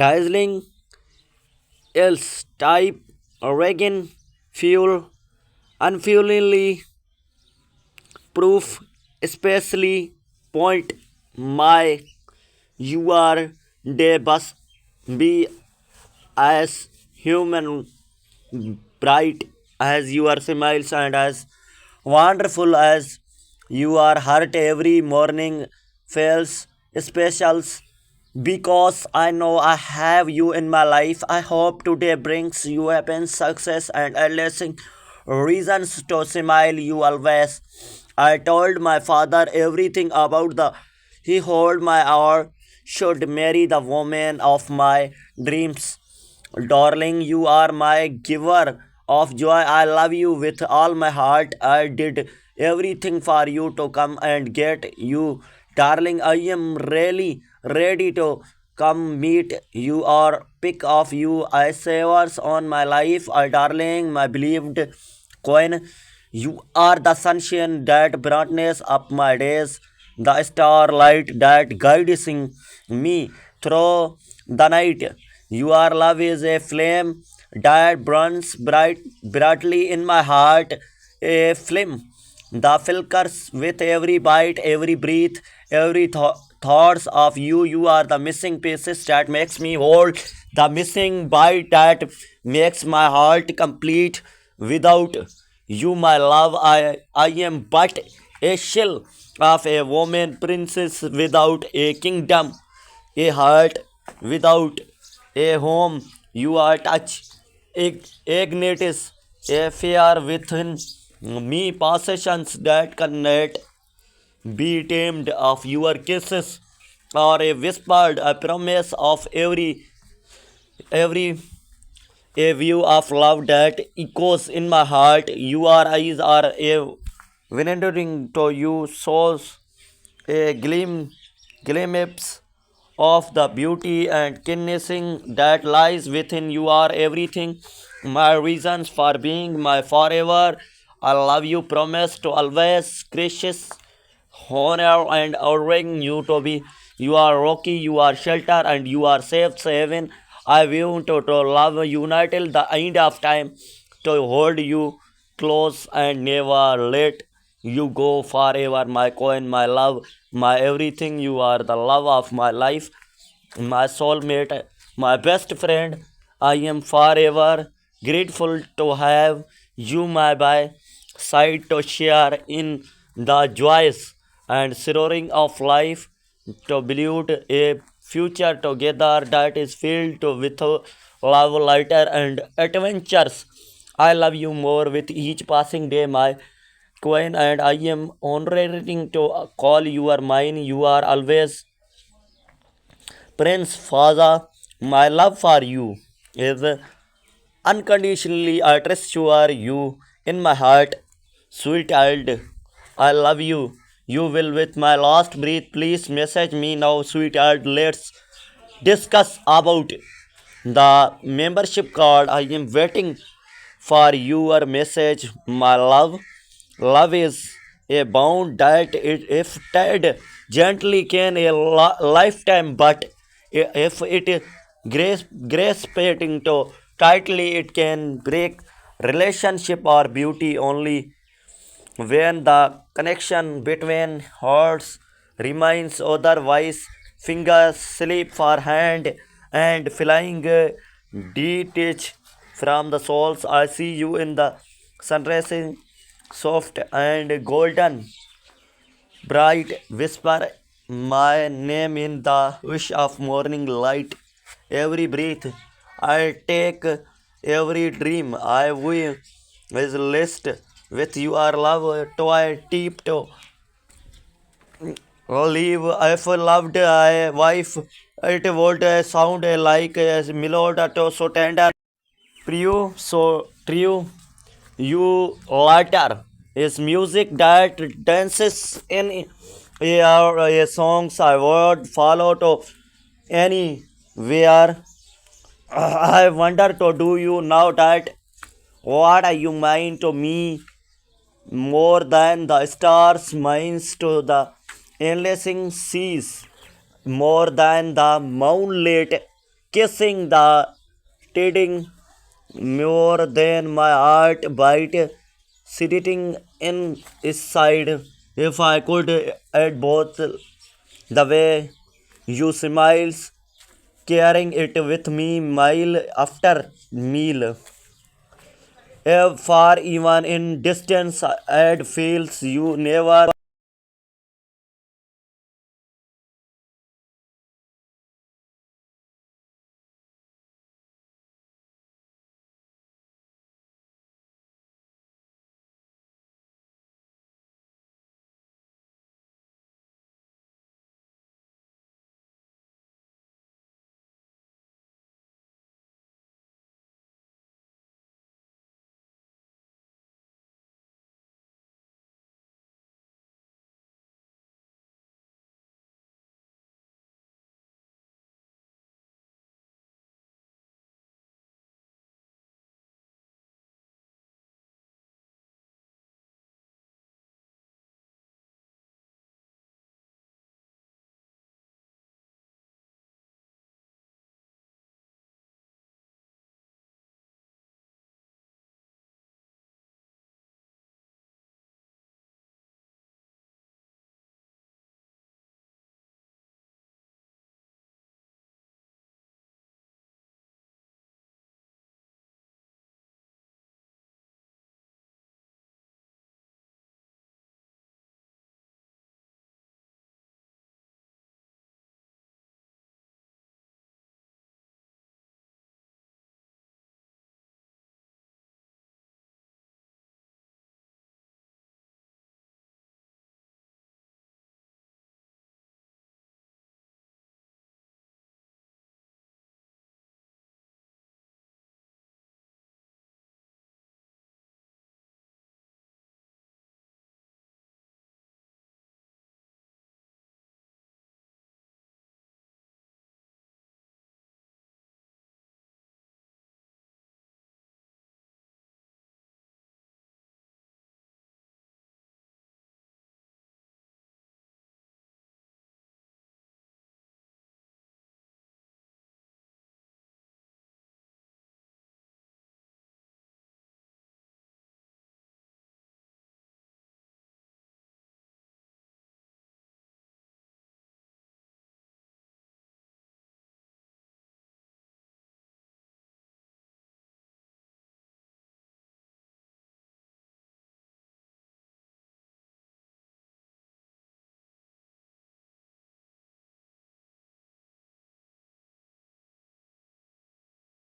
dazzling else type Reagan fuel unfuelingly proof especially point my you are they bus be as human bright as your smiles and as wonderful as you are heart every morning feels specials because I know I have you in my life. I hope today brings you happiness, success, and endless reasons to smile you always. I told my father everything about the he hold my hour should marry the woman of my dreams. Darling, you are my giver of joy. I love you with all my heart. I did everything for you to come and get you. Darling, I am really ready to come meet you or pick off you. I savors on my life. I darling, my believed queen. You are the sunshine that brightness up my days, the starlight that guides me through the night. Your love is a flame that burns brightly in my heart, a flame that flickers with every bite, every breath, every thoughts of you. You are the missing pieces that makes me whole, the missing bite that makes my heart complete. Without you, my love, I am but a shell of a woman princess without a kingdom, a heart without a home. You are touch, ignites a fear within me, possessions that cannot be tamed of your kisses, or a whispered a promise of every a view of love that echoes in my heart. Your eyes are a wandering to you souls, a glimpse of the beauty and kissing that lies within. You are everything, my reasons for being, my forever. I love you, promise to always gracious honor and honoring you to be. You are rocky, you are shelter, and you are safe haven. I want to love you until the end of time, to hold you close and never let you go forever, my coin, my love, my everything. You are the love of my life, my soulmate, my best friend. I am forever grateful to have you my by side to share in the joys and sorrowing of life, to build a future together that is filled with love, lighter, and adventures. I love you more with each passing day, my queen, and I am honoring to call you are mine. You are always Prince Faza. My love for you is unconditionally. I trust you in my heart, sweet child. I love you. You will with my last breath. Please message me now, sweetheart. Let's discuss about the membership card. I am waiting for your message, my love. Love is a bond that if tied gently can a lifetime, but if it grasping to tightly, it can break relationship or beauty only when the connection between hearts remains. Otherwise, fingers slip for hand and flying detach from the souls. I see you in the sunrise, soft and golden, bright. Whisper my name in the wish of morning light. Every breath I take, every dream I will is list with your love. Toy deep to leave. If loved a wife, it would sound like a melody to so tender. True, so true. You latter is music that dances in a songs I would follow to anywhere. I wonder to do you now that what are you mind to me more than the stars minds to the endless seas, more than the moonlit kissing the tiding more than my heart bite sitting inside. If I could add both the way you smiles, carrying it with me mile after meal. Far even in distance, I'd feels you never